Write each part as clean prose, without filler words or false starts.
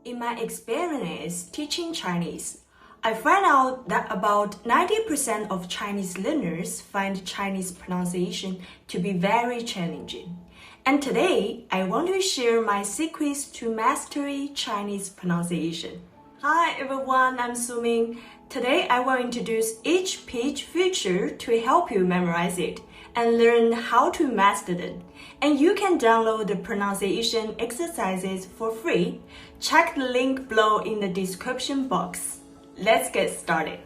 In my experience teaching Chinese, I find out that about 90% of Chinese learners find Chinese pronunciation to be very challenging. And today, I want to share my secrets to mastery Chinese pronunciation. Hi everyone, I'm Suming. Today, I will introduce each page feature to help you memorize it and learn how to master it. And you can download the pronunciation exercises for free. Check the link below in the description box. Let's get started.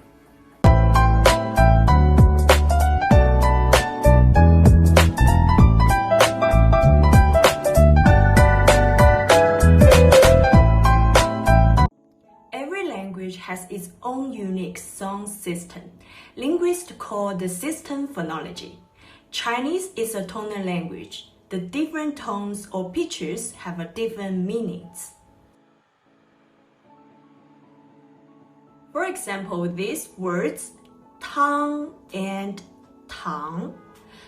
Every language has its own unique sound system. Linguists call the system phonology. Chinese is a tonal language. The different tones or pitches have different meanings. For example, these words, tang and tang.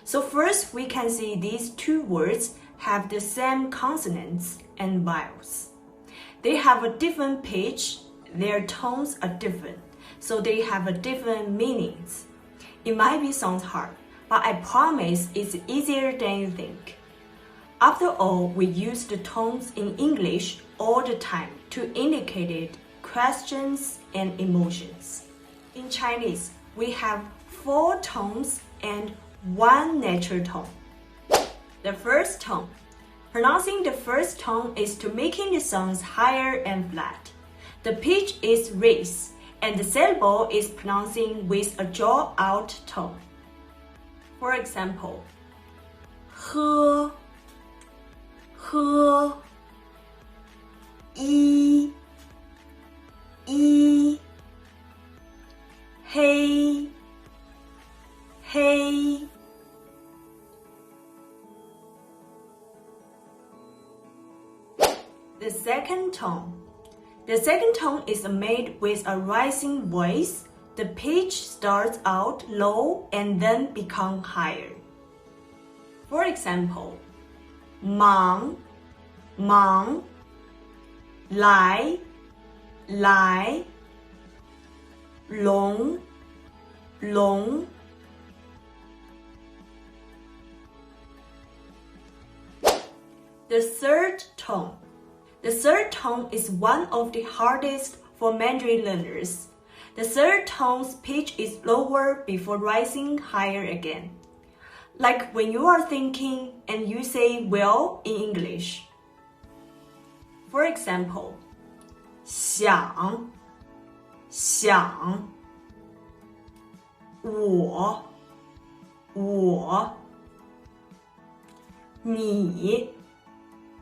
So first we can see these two words have the same consonants and vowels. They have a different pitch, their tones are different, so they have a different meanings. It might be sounds hard, but I promise it's easier than you think. After all, we use the tones in English all the time to indicate questions and emotions. In Chinese, we have 4 tones and 1 natural tone. The first tone. Pronouncing the first tone is to making the sounds higher and flat. The pitch is raised, and the syllable is pronouncing with a draw-out tone. For example, he, he, yi, yi, hey, hey. The second tone. The second tone is made with a rising voice. The pitch starts out low and then becomes higher. For example, 忙, 忙, 来, 来, 聋, 聋. The third tone. The third tone is one of the hardest for Mandarin learners. The third tone's pitch is lower before rising higher again. Like when you are thinking and you say well in English. For example, 想, 想, 我, 我, 你,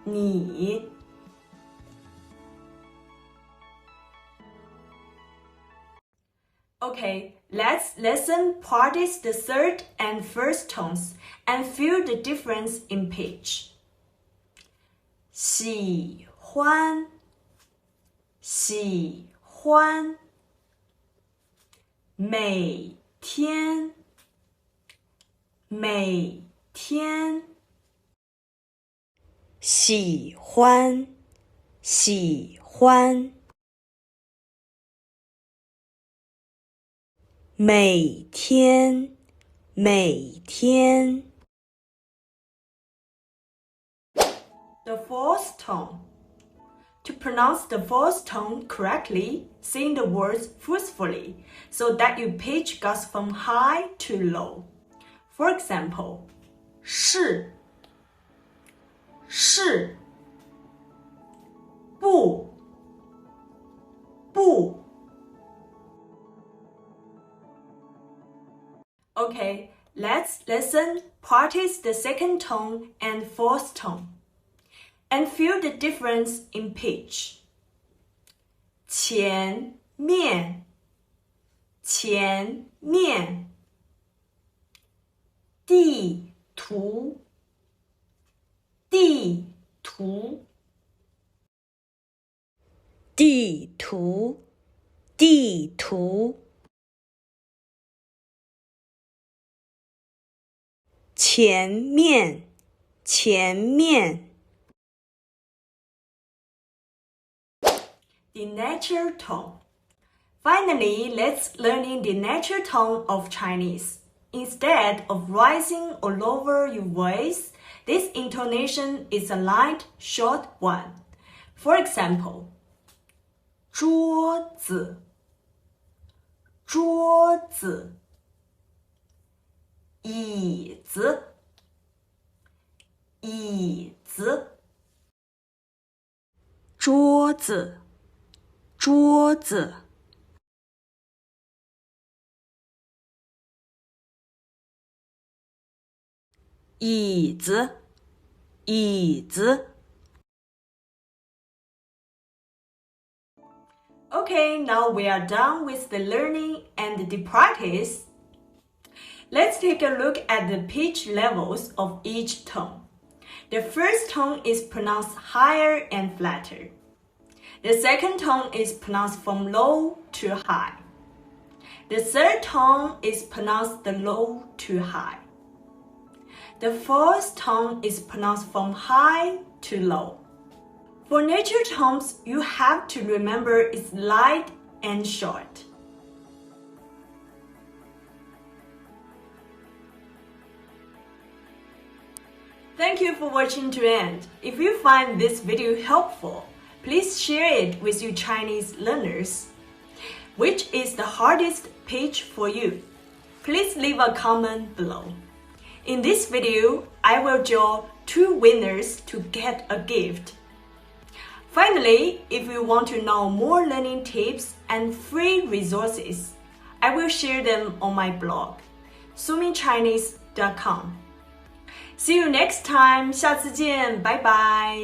你. Okay, let's listen practice the third and first tones and feel the difference in pitch. 喜欢, 喜欢, 每天, 每天, 喜欢, 喜欢, 每天，每天。The fourth tone. To pronounce the fourth tone correctly, sing the words forcefully so that your pitch goes from high to low. For example, 是, 是, 不, 不. Okay, let's listen, practice the second tone and fourth tone, and feel the difference in pitch. 前面，前面，地图，地图，地图，地图。前面，前面。the natural tone. Finally, let's learn the natural tone of Chinese. Instead of rising or lower your voice, this intonation is a light, short one. For example, 桌子桌子椅子椅子桌子桌子椅子椅子 Okay, now we are done with the learning and the practice. Let's take a look at the pitch levels of each tone. The first tone is pronounced higher and flatter. The second tone is pronounced from low to high. The third tone is pronounced the low to high. The fourth tone is pronounced from high to low. For natural tones, you have to remember it's light and short. Thank you for watching to end. If you find this video helpful, please share it with your Chinese learners. Which is the hardest pitch for you? Please leave a comment below. In this video, I will draw 2 winners to get a gift. Finally, if you want to know more learning tips and free resources, I will share them on my blog, suminchinese.com. See you next time. 下次见，拜拜。